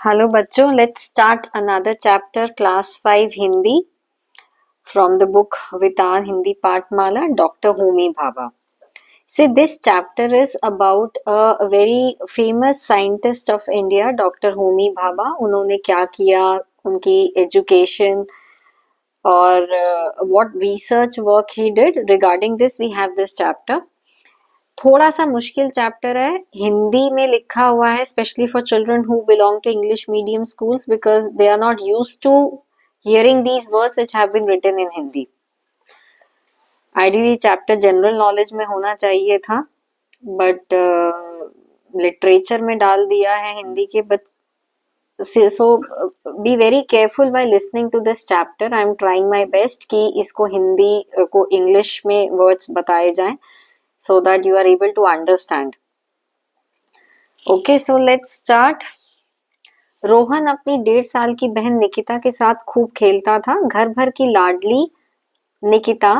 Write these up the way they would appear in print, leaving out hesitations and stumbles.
Hello बच्चों, let's start another chapter class 5 Hindi from the book Vitar Hindi Patmala, Dr. Homi Bhabha. See, this chapter is about a very famous scientist of India, Dr. Homi Bhabha. उन्होंने क्या किया, उनकी education और what research work he did. Regarding this, we have this chapter. थोड़ा सा मुश्किल chapter है, हिंदी में लिखा हुआ है, specially for children who belong to English medium schools because they are not used to hearing these words which have been written in Hindi. Ideally chapter general knowledge में होना चाहिए था, बट लिटरेचर में डाल दिया है हिंदी के. But so be very careful by listening to this chapter. I am trying my best कि इसको हिंदी को इंग्लिश में वर्ड्स बताए जाएं so that you are able to understand. Okay, so let's start. Rohan अपनी 1.5 साल की बहन निकिता के साथ खूब खेलता था. घर भर की लाडली निकिता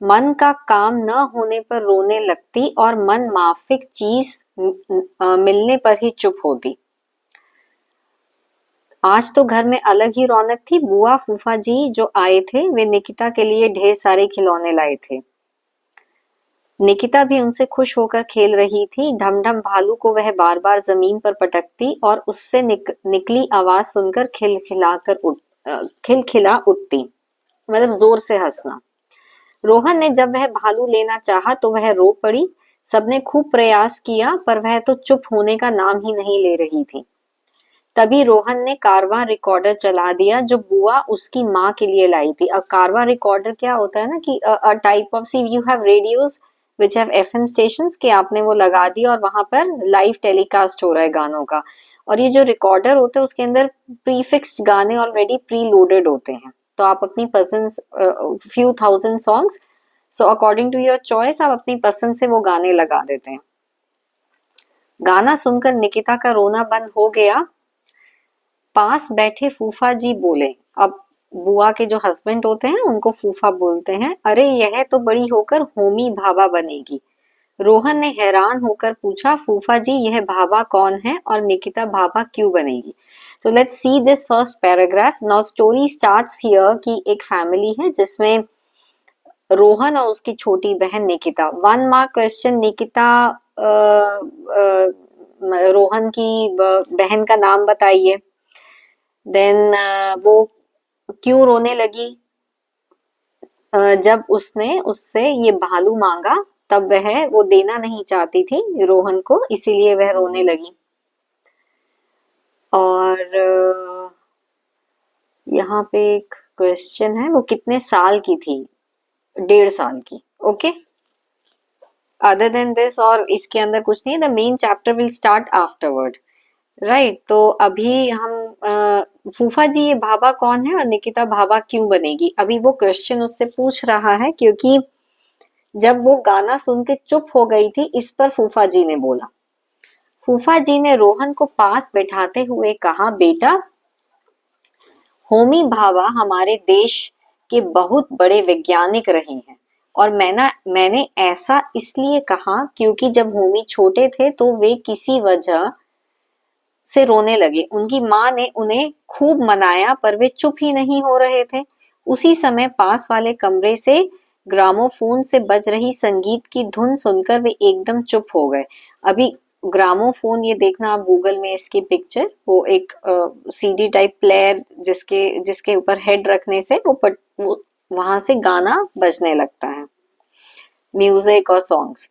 मन का काम न होने पर रोने लगती और मन माफिक चीज मिलने पर ही चुप होती. आज तो घर में अलग ही रौनक थी. बुआ फूफा जी जो आए थे वे निकिता के लिए ढेर सारे खिलौने लाए थे. निकिता भी उनसे खुश होकर खेल रही थी. ढमढम भालू को वह बार बार जमीन पर पटकती और उससे निकली आवाज सुनकर खिलखिला उठती, मतलब जोर से हंसना. रोहन ने जब वह भालू लेना चाहा तो वह रो पड़ी. सबने खूब प्रयास किया पर वह तो चुप होने का नाम ही नहीं ले रही थी. तभी रोहन ने कारवां रिकॉर्डर चला दिया जो बुआ उसकी माँ के लिए लाई थी. अब कारवां रिकॉर्डर क्या होता है ना कि type of see you have radios which have FM stations के आपने वो लगा दिया और वहां पर लाइव टेलीकास्ट हो रहा है गानों का. और ये जो रिकॉर्डर होते हैं उसके अंदर प्रीफिक्स्ड गाने ऑलरेडी प्री लोडेड होते हैं. तो आप अपनी पसंद few thousand songs, so according to your choice आप अपनी पसंद से वो गाने लगा देते हैं. गाना सुनकर निकिता का रोना बंद हो गया. पास बैठे फूफा जी बोले, अब बुआ के जो हस्बैंड होते हैं उनको फूफा बोलते हैं, अरे यह तो बड़ी होकर होमी भाभा बनेगी. रोहन ने हैरान होकर पूछा, फूफा जी यह भाभा कौन है और निकिता भाभा क्यों बनेगी. तो let's see this first paragraph. Now story starts here कि एक फैमिली है जिसमें रोहन और उसकी छोटी बहन निकिता. 1 mark question. निकिता रोहन की बहन का नाम बताइए. देन वो क्यों रोने लगी. जब उसने उससे ये भालू मांगा तब वह वो देना नहीं चाहती थी रोहन को, इसीलिए वह रोने लगी. और यहाँ पे एक क्वेश्चन है, वो कितने साल की थी. 1.5 साल की. ओके, अदर देन दिस और इसके अंदर कुछ नहीं. The main chapter will start afterward, right. तो अभी हम फूफा जी ये भाभा कौन है और निकिता भाभा क्यों बनेगी, अभी वो क्वेश्चन उससे पूछ रहा है क्योंकि जब वो गाना सुन के चुप हो गई थी इस पर फूफा जी ने बोला. फूफा जी ने रोहन को पास बैठाते हुए कहा, बेटा होमी भाभा हमारे देश के बहुत बड़े वैज्ञानिक रहे हैं और मैंने ऐसा इसलिए कहा क्योंकि जब होमी छोटे थे तो वे किसी वजह से रोने लगे. उनकी माँ ने उन्हें खूब मनाया पर वे चुप ही नहीं हो रहे थे. उसी समय पास वाले कमरे से ग्रामोफोन से बज रही संगीत की धुन सुनकर वे एकदम चुप हो गए. अभी ग्रामोफोन, ये देखना आप गूगल में इसकी पिक्चर, वो एक सीडी टाइप प्लेयर जिसके ऊपर हेड रखने से वो वहां से गाना बजने लगता है, म्यूजिक और सॉन्ग्स.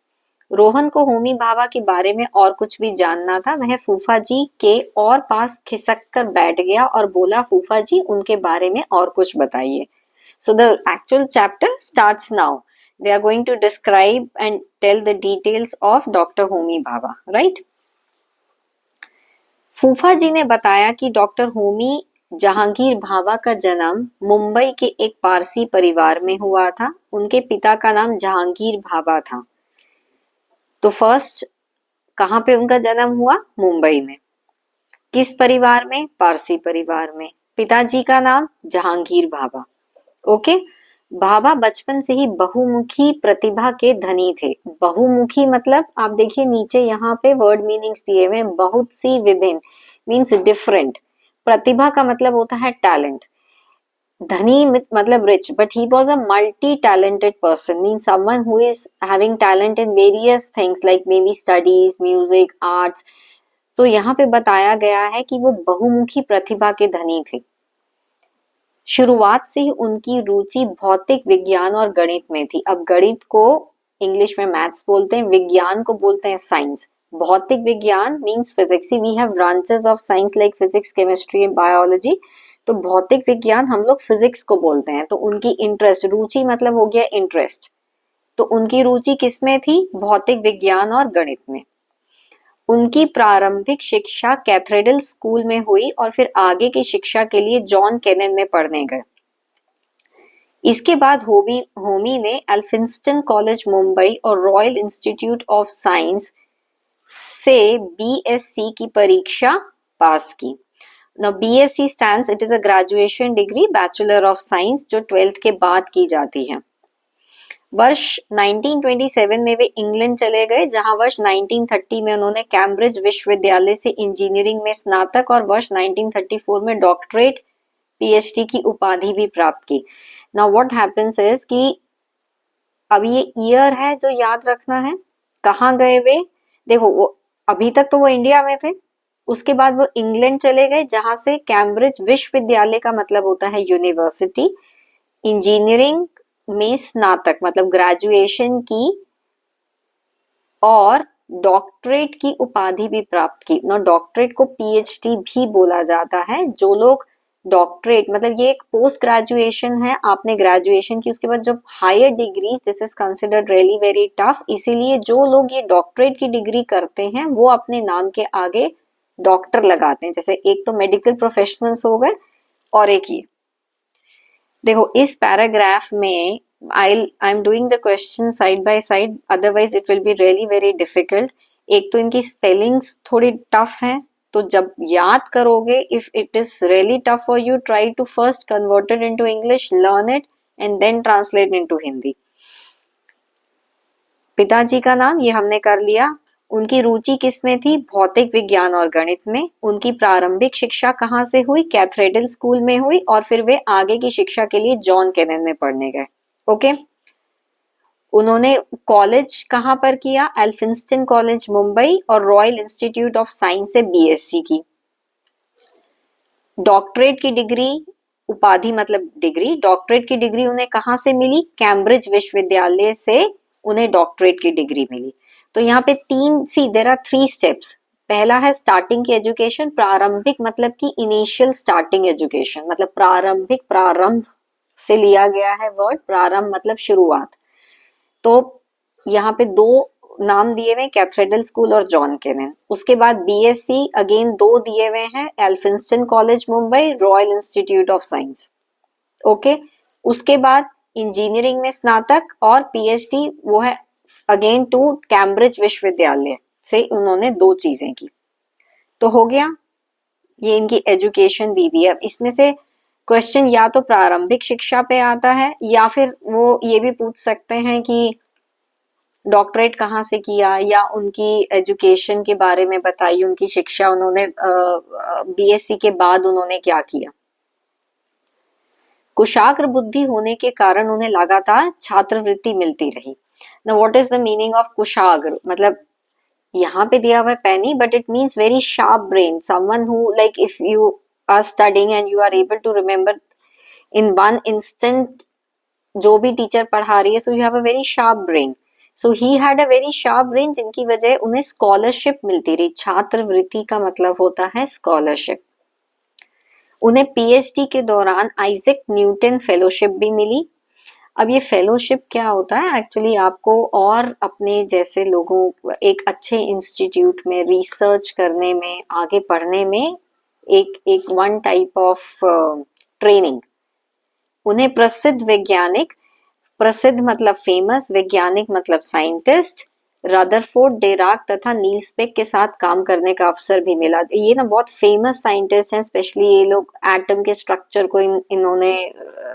रोहन को होमी भाभा के बारे में और कुछ भी जानना था. वह फूफा जी के और पास खिसक कर बैठ गया और बोला, फूफा जी उनके बारे में और कुछ बताइए. So the actual chapter starts now. They are going to describe and tell the details of Dr. Homi Bhabha, right? फूफा जी ने बताया कि डॉक्टर होमी जहांगीर भाभा का जन्म मुंबई के एक पारसी परिवार में हुआ था. उनके पिता का नाम जहांगीर भाभा था. तो फर्स्ट कहाँ पे उनका जन्म हुआ, मुंबई में. किस परिवार में, पारसी परिवार में. पिताजी का नाम जहांगीर भाभा. ओके. भाभा बचपन से ही बहुमुखी प्रतिभा के धनी थे. बहुमुखी मतलब आप देखिए नीचे यहाँ पे वर्ड मीनिंग्स दिए हुए, बहुत सी, विभिन्न. Means different. प्रतिभा का मतलब होता है टैलेंट। धनी मतलब rich, but he was a multi-talented person, means someone who is having talent in various things like maybe studies, music, arts. तो यहाँ पे बताया गया है कि वो बहुमुखी प्रतिभा के धनी थे। शुरुआत से ही उनकी रुचि भौतिक विज्ञान और गणित में थी। अब गणित को इंग्लिश में मैथ्स बोलते हैं, विज्ञान को बोलते हैं साइंस। भौतिक विज्ञान means physics. We have branches of science like physics, chemistry and biology. तो भौतिक विज्ञान हम लोग फिजिक्स को बोलते हैं। तो उनकी इंटरेस्ट, रुचि मतलब हो गया इंटरेस्ट। तो उनकी रुचि किसमें थी? भौतिक विज्ञान और गणित में। उनकी प्रारंभिक शिक्षा कैथेड्रल स्कूल में हुई और फिर आगे की शिक्षा के लिए जॉन केनन में पढ़ने गए। इसके बाद होमी ने एल्फिंस्टन कॉलेज मुंबई और रॉयल इंस्टीट्यूट ऑफ साइंस से बीएससी की परीक्षा पास की। Now BSc stands, it is a graduation degree, Bachelor of Science, जो 12th के बाद की जाती है। वर्ष 1927 में वे इंग्लैंड चले गए, जहां वर्ष 1930 में उन्होंने कैम्ब्रिज विश्वविद्यालय से इंजीनियरिंग में स्नातक और वर्ष 1934 में डॉक्टरेट पीएचडी की उपाधि भी प्राप्त की। नाउ व्हाट हैपेंस इज कि अब ये ईयर है जो याद रखना है। कहाँ गए वे? देखो, वो अभी तक तो वो इंडिया में थे, उसके बाद वो इंग्लैंड चले गए, जहां से कैम्ब्रिज विश्वविद्यालय का मतलब होता है यूनिवर्सिटी, इंजीनियरिंग में स्नातक मतलब ग्रेजुएशन की और डॉक्टरेट की उपाधि भी प्राप्त की। ना डॉक्टरेट को पीएचडी भी बोला जाता है। जो लोग डॉक्टरेट मतलब ये एक पोस्ट ग्रेजुएशन है, आपने ग्रेजुएशन की, उसके बाद जब higher degree, this is considered really very tough. इसीलिए जो लोग ये डॉक्टरेट की डिग्री करते हैं वो अपने नाम के आगे डॉक्टर लगाते हैं। जैसे एक तो मेडिकल प्रोफेशनल्स हो गए और एक ये। देखो इस पैराग्राफ में I am doing the question side by side, otherwise it will be really very difficult. एक तो इनकी स्पेलिंग्स थोड़ी टफ हैं, तो जब याद करोगे, if it is really tough for you, try to first convert it into English, learn it and then translate into Hindi. पिताजी का नाम ये हमने कर लिया। उनकी रुचि किसमें थी? भौतिक विज्ञान और गणित में। उनकी प्रारंभिक शिक्षा कहाँ से हुई? कैथेड्रल स्कूल में हुई और फिर वे आगे की शिक्षा के लिए जॉन केनन में पढ़ने गए। ओके। उन्होंने कॉलेज कहाँ पर किया? एल्फिंस्टन कॉलेज मुंबई और रॉयल इंस्टीट्यूट ऑफ साइंस से बीएससी की। डॉक्टरेट की डिग्री, उपाधि मतलब डिग्री, डॉक्टरेट की डिग्री उन्हें कहाँ से मिली? कैम्ब्रिज विश्वविद्यालय से उन्हें डॉक्टरेट की डिग्री मिली। तो यहाँ पे देयर आर 3 स्टेप्स। पहला है स्टार्टिंग की एजुकेशन। प्रारंभिक मतलब की इनिशियल स्टार्टिंग एजुकेशन, मतलब प्रारंभिक, प्रारंभ से लिया गया है वर्ड। प्रारंभ मतलब शुरुआत। तो यहाँ पे 2 नाम दिए हुए, कैथेड्रल स्कूल और जॉन केनन। उसके बाद बीएससी अगेन 2 दिए हुए हैं, Elphinstone college Mumbai, royal institute of science. Okay. उसके बाद इंजीनियरिंग में स्नातक और पीएचडी वो है अगेन टू कैम्ब्रिज विश्वविद्यालय से उन्होंने 2 चीजें की। तो हो गया, ये इनकी एजुकेशन दी हुई है। अब इसमें से क्वेश्चन या तो प्रारंभिक शिक्षा पे आता है या फिर वो ये भी पूछ सकते हैं कि डॉक्टरेट कहाँ से किया या उनकी एजुकेशन के बारे में बताइए, उनकी शिक्षा, उन्होंने बीएससी के बाद उन्होंने क्या किया। कुशाग्र बुद्धि होने के कारण उन्हें लगातार छात्रवृत्ति मिलती रही। Now what is the meaning of कुशाग्र? मतलब यहाँ पे दिया हुआ है penny, but it means very sharp brain. Someone who, like if you are studying and you are able to remember in one instant जो भी टीचर पढ़ा रही है, so you have a very sharp brain. So he had a very sharp brain, जिनकी वजह उन्हें scholarship मिलती रही। छात्रवृत्ति का मतलब होता है स्कॉलरशिप। उन्हें पीएचडी के दौरान आइजैक न्यूटन फेलोशिप भी मिली। अब ये फेलोशिप क्या होता है एक्चुअली, आपको और अपने जैसे लोगों एक अच्छे इंस्टीट्यूट में रिसर्च करने में, आगे पढ़ने में एक वन टाइप ऑफ ट्रेनिंग। उन्हें प्रसिद्ध वैज्ञानिक, प्रसिद्ध मतलब फेमस, वैज्ञानिक मतलब साइंटिस्ट, रदरफोर्ड, डेराक तथा नील्स पेक के साथ काम करने का अवसर भी मिला। ये ना बहुत फेमस साइंटिस्ट हैं, स्पेशली ये लोग एटम के स्ट्रक्चर को इन्होंने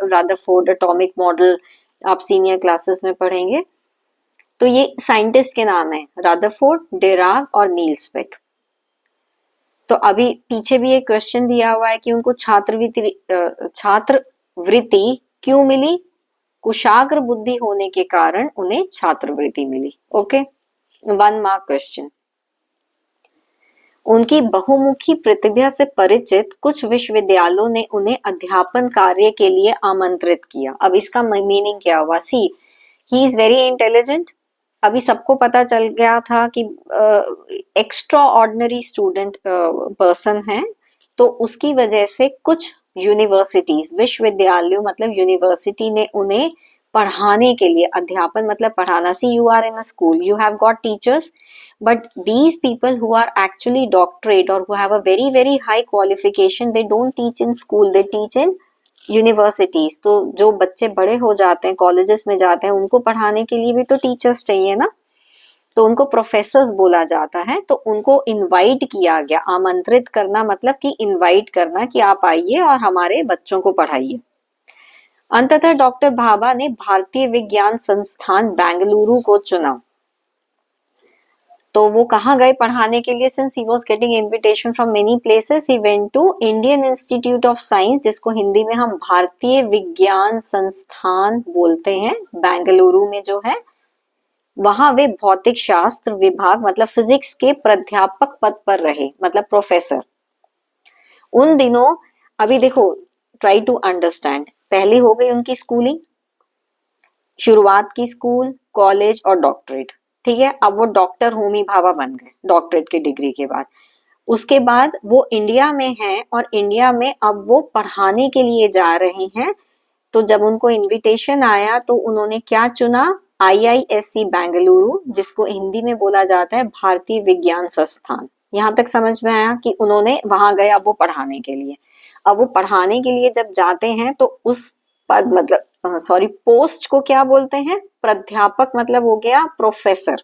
रदरफोर्ड एटॉमिक मॉडल आप सीनियर क्लासेस में पढ़ेंगे। तो ये साइंटिस्ट के नाम है, रदरफोर्ड, डेराक और नील्स पेक। तो अभी पीछे भी एक क्वेश्चन दिया हुआ है कि उनको छात्रवृत्ति क्यों मिली? कुशाग्र बुद्धि होने के कारण उन्हें छात्रवृत्ति मिली। Okay, 1 mark question. उनकी बहुमुखी प्रतिभा से परिचित कुछ विश्वविद्यालयों ने उन्हें अध्यापन कार्य के लिए आमंत्रित किया। अब इसका मीनिंग क्या हुआ? सी, ही इज वेरी इंटेलिजेंट। अभी सबको पता चल गया था कि एक्स्ट्रा ऑर्डिनरी स्टूडेंट पर्सन है, तो उसकी वजह से कुछ यूनिवर्सिटीज, विश्वविद्यालयों मतलब यूनिवर्सिटी ने उन्हें पढ़ाने के लिए, अध्यापन मतलब पढ़ाना। See, you are in a school, you have got teachers, but these people who are actually doctorate or who have a very high qualification, they don't teach in school, they teach in universities. तो जो बच्चे बड़े हो जाते हैं, colleges में जाते हैं, उनको पढ़ाने के लिए भी तो टीचर्स चाहिए ना, तो उनको प्रोफेसर्स बोला जाता है। तो उनको इनवाइट किया गया। आमंत्रित करना मतलब कि इनवाइट करना कि आप आइए और हमारे बच्चों को पढ़ाइए। अंततः डॉक्टर भाभा ने भारतीय विज्ञान संस्थान बेंगलुरु को चुना। तो वो कहाँ गए पढ़ाने के लिए? Since he was getting invitation from many places, he went to Indian Institute of Science, जिसको हिंदी में हम भारतीय विज्ञान संस्थान बोलते हैं, बेंगलुरु में जो है। वहां वे भौतिक शास्त्र विभाग मतलब फिजिक्स के प्राध्यापक पद पर रहे, मतलब प्रोफेसर। उन दिनों, अभी देखो, ट्राई टू अंडरस्टैंड। पहले हो गई उनकी स्कूलिंग, शुरुआत की स्कूल, कॉलेज और डॉक्टरेट, ठीक है। अब वो डॉक्टर होमी भाभा बन गए डॉक्टरेट की डिग्री के बाद। उसके बाद वो इंडिया में हैं और इंडिया में अब वो पढ़ाने के लिए जा रहे हैं। तो जब उनको इनविटेशन आया तो उन्होंने क्या चुना? IISc बेंगलुरु, जिसको हिंदी में बोला जाता है भारतीय विज्ञान संस्थान। यहाँ तक समझ में आया कि उन्होंने वहां गए अब वो पढ़ाने के लिए। अब वो पढ़ाने के लिए जब जाते हैं तो उस पद मतलब पोस्ट को क्या बोलते हैं? प्राध्यापक मतलब हो गया प्रोफेसर।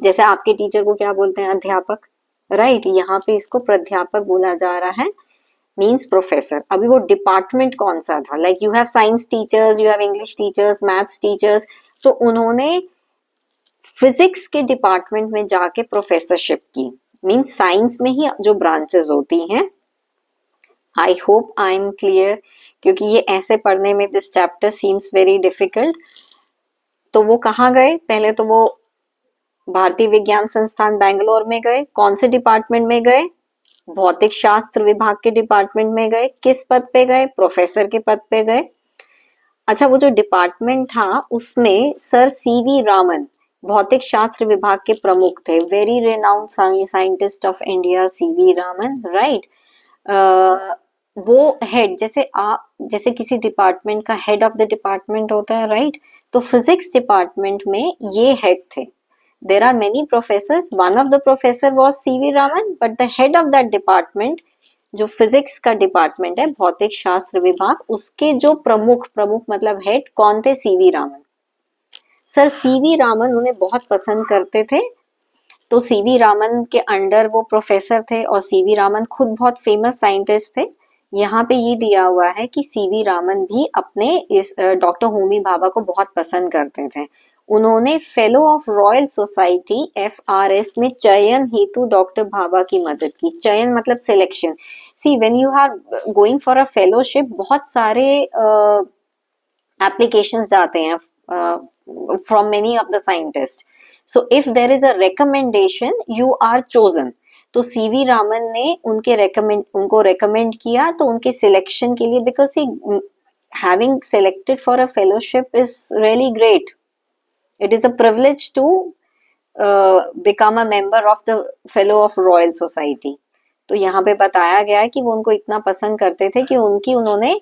जैसे आपके टीचर को क्या बोलते हैं? अध्यापक, राइट। यहाँ पे इसको प्राध्यापक बोला जा रहा है, मीन्स प्रोफेसर। अभी वो डिपार्टमेंट कौन सा था? Like you have science teachers, you have English teachers, maths teachers, तो उन्होंने फिजिक्स के डिपार्टमेंट में जाके प्रोफेसरशिप की। मीन्स साइंस में ही जो ब्रांचेस होती हैं। I hope I am clear, क्योंकि ये ऐसे पढ़ने में this chapter seems very difficult. तो वो कहाँ गए? पहले तो वो भारतीय विज्ञान संस्थान बेंगलोर में गए। कौन से डिपार्टमेंट में गए? भौतिक शास्त्र विभाग के डिपार्टमेंट में गए। किस पद पे गए? प्रोफेसर के पद पे गए। अच्छा, वो जो डिपार्टमेंट था उसमें सर सीवी रामन भौतिक शास्त्र विभाग के प्रमुख थे। Very renowned scientist of India, CV Raman, right. वो हेड, जैसे किसी डिपार्टमेंट का हेड ऑफ द डिपार्टमेंट होता है, राइट। तो फिजिक्स डिपार्टमेंट में ये हेड थे। There are many professors. One of the professor was C.V. Raman, but the head of that department, जो फिजिक्स का डिपार्टमेंट है, भौतिक शास्त्र विभाग, उसके जो प्रमुख मतलब हेड कौन थे? CV Raman. Sir CV Raman उन्हें बहुत पसंद करते थे। तो सीवी रामन के अंडर वो प्रोफेसर थे और सीवी रामन खुद बहुत फेमस साइंटिस्ट थे। यहाँ पे ये दिया हुआ है कि सीवी रामन भी अपने इस डॉक्टर होमी भाभा को बहुत पसंद करते थे। उन्होंने fellow of royal society FRS में चयन हेतु डॉक्टर भाभा की मदद की। चयन मतलब selection. See, when you are going for a fellowship, बहुत सारे एप्लीकेशंस जाते हैं from many of the scientist. So if there is a recommendation, you are chosen. तो सीवी रामन ने उनको रेकमेंड किया, तो उनके सिलेक्शन के लिए, because he having selected for a fellowship is really great. It is a privilege to become a member of the fellow of Royal Society. तो यहाँ पे बताया गया है कि वो उनको इतना पसंद करते थे कि उन्होंने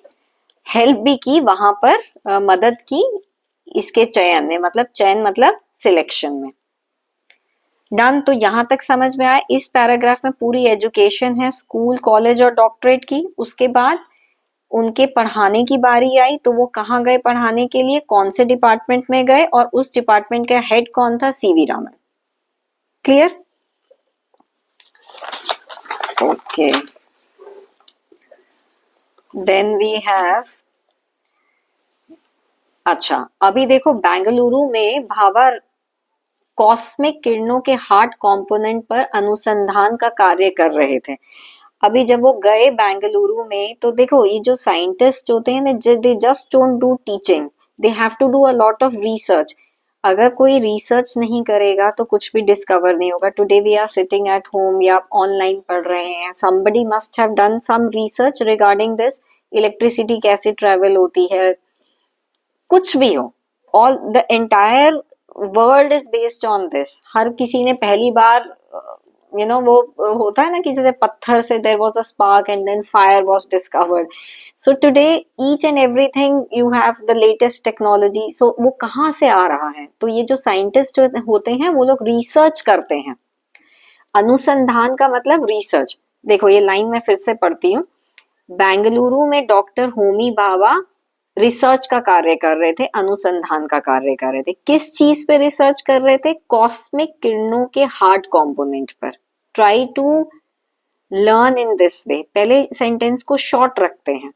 हेल्प भी की वहां पर, मदद की इसके चयन में, मतलब चयन मतलब सिलेक्शन में। डन। तो यहाँ तक समझ में आया। इस पैराग्राफ में पूरी एजुकेशन है स्कूल, कॉलेज और डॉक्टरेट की। उसके बाद उनके पढ़ाने की बारी आई, तो वो कहाँ गए पढ़ाने के लिए, कौन से डिपार्टमेंट में गए, और उस डिपार्टमेंट का हेड कौन था? C V Raman. Clear? Okay, then we have, अच्छा अभी देखो बेंगलुरु में भाभा कॉस्मिक किरणों के हार्ड कंपोनेंट पर अनुसंधान का कार्य कर रहे थे। अभी जब वो गए बेंगलुरु में, तो देखो ये जो साइंटिस्ट होते हैं they just don't do teaching, they have to do a lot of research. अगर कोई रिसर्च नहीं करेगा तो कुछ भी डिस्कवर नहीं होगा। Today we are sitting at home या ऑनलाइन पढ़ रहे हैं, somebody must have done some research regarding this, electricity कैसे ट्रेवल होती है, कुछ भी हो, all the entire world is based on this. हर किसी ने पहली बार वो होता है ना कि जैसे पत्थर से there was a spark and then fire was discovered. So today each and everything you have the latest technology. So वो कहाँ से आ रहा है? तो ये जो साइंटिस्ट होते हैं वो लोग रिसर्च करते हैं। अनुसंधान का मतलब रिसर्च। देखो ये लाइन मैं फिर से पढ़ती हूँ। बेंगलुरु में डॉक्टर होमी भाभा रिसर्च का कार्य कर रहे थे, अनुसंधान का कार्य कर रहे थे। किस चीज पे रिसर्च कर रहे थे? कॉस्मिक किरणों के हार्ड कंपोनेंट पर। Try to learn in this way. पहले सेंटेंस को शॉर्ट रखते हैं।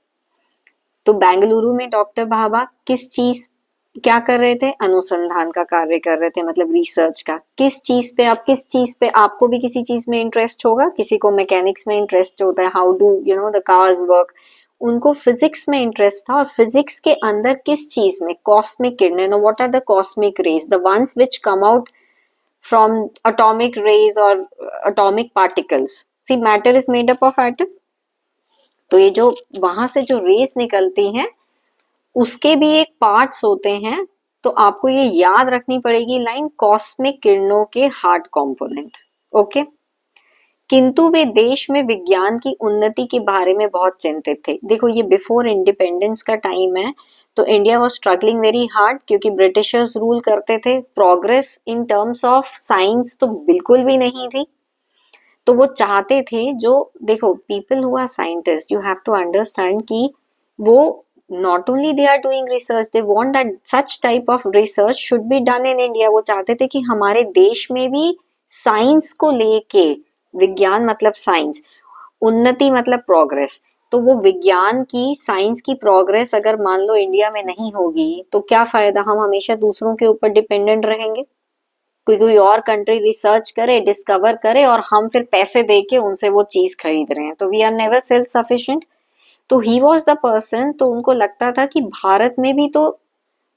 तो बेंगलुरु में डॉक्टर भाभा किस चीज क्या कर रहे थे? अनुसंधान का कार्य कर रहे थे, मतलब रिसर्च का। किस चीज पे? आप किस चीज पे, आपको भी किसी चीज में इंटरेस्ट होगा, किसी को मैकेनिक्स में इंटरेस्ट होता है, how do the cars work. उनको फिजिक्स में इंटरेस्ट था, और फिजिक्स के अंदर किस चीज में? कॉस्मिक किरणें। Know what are the cosmic rays? The ones which come out from atomic rays और atomic particles. See matter is made up of atom. तो ये जो वहां से जो रेस निकलती हैं उसके भी एक पार्ट्स होते हैं। तो आपको ये याद रखनी पड़ेगी लाइन, कॉस्मिक किरणों के हार्ड कंपोनेंट। ओके। किंतु वे देश में विज्ञान की उन्नति के बारे में बहुत चिंतित थे। देखो ये बिफोर इंडिपेंडेंस का टाइम है, तो India was struggling very hard क्योंकि ब्रिटिशर्स रूल करते थे। Progress in terms of science तो बिल्कुल भी नहीं थी। तो वो चाहते थे, जो देखो people who are scientist, you have to understand कि वो not only they are doing research, they want that such type of research should be done in India। वो चाहते थे कि हमारे देश में भी साइंस को लेके, विज्ञान मतलब साइंस, उन्नति मतलब प्रोग्रेस, तो वो विज्ञान की, साइंस की प्रोग्रेस अगर मान लो इंडिया में नहीं होगी तो क्या फायदा? हम हमेशा दूसरों के ऊपर डिपेंडेंट रहेंगे। कोई और कंट्री रिसर्च करे, डिस्कवर करे, और हम फिर पैसे दे के उनसे वो चीज खरीद रहे हैं, तो we are never self sufficient. तो ही वॉज द पर्सन, तो उनको लगता था कि भारत में भी तो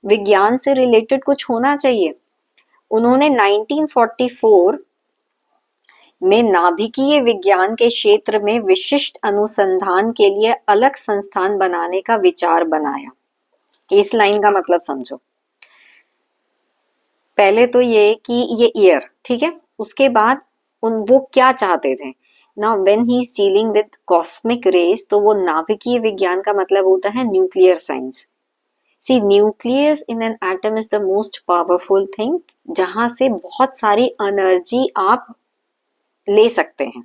विज्ञान से रिलेटेड कुछ होना चाहिए। उन्होंने 1944 में नाभिकीय विज्ञान के क्षेत्र में विशिष्ट अनुसंधान के लिए अलग संस्थान बनाने का विचार बनाया। इस लाइन का मतलब समझो। पहले तो ये कि ये ईयर, ठीक है, उसके बाद वो क्या चाहते थे। Now when he is dealing with cosmic rays, तो वो नाभिकीय विज्ञान का मतलब होता है nuclear science. See nucleus in an atom is the most powerful thing, जहां से बहुत सारी एनर्जी आप ले सकते हैं।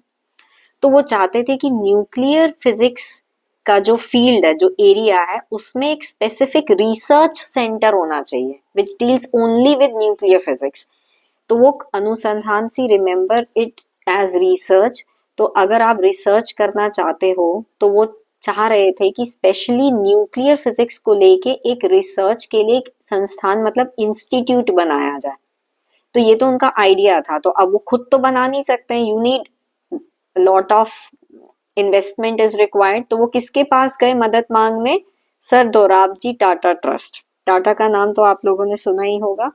तो वो चाहते थे कि न्यूक्लियर फिजिक्स का जो फील्ड है, जो एरिया है, उसमें एक स्पेसिफिक रिसर्च सेंटर होना चाहिए which deals only with nuclear physics. तो वो अनुसंधान, सी रिमेंबर इट एज रिसर्च। तो अगर आप रिसर्च करना चाहते हो तो वो चाह रहे थे कि स्पेशली न्यूक्लियर फिजिक्स को लेके एक रिसर्च के लिए एक संस्थान, मतलब इंस्टीट्यूट बनाया जाए। तो ये तो उनका आइडिया था। तो अब वो खुद तो बना नहीं सकते हैं, you need lot of investment is required. तो वो किसके पास गए मदद मांगने? Sir Dorabji Tata trust. टाटा का नाम तो आप लोगों ने सुना ही होगा।